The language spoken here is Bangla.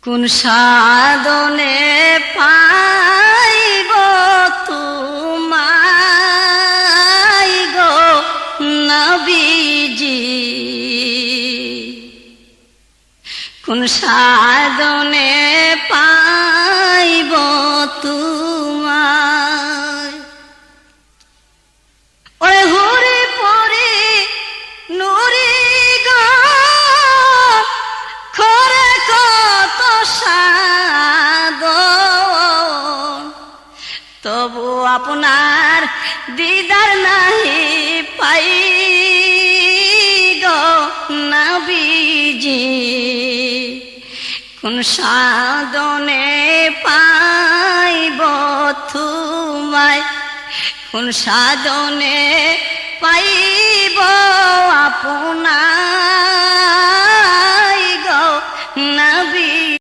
কোন সাধনে পাইব তোমায় গো নবীজি, কোন সাধনে পাইব তোমায়। ওরে হরি পরে নুরি গো করে কত সাধন, তবু আপনার দিদার নাহি পাই গো নবীজি, কোন সাধনে পাইব তোমায়, কোন সাধনে পাইব আপনার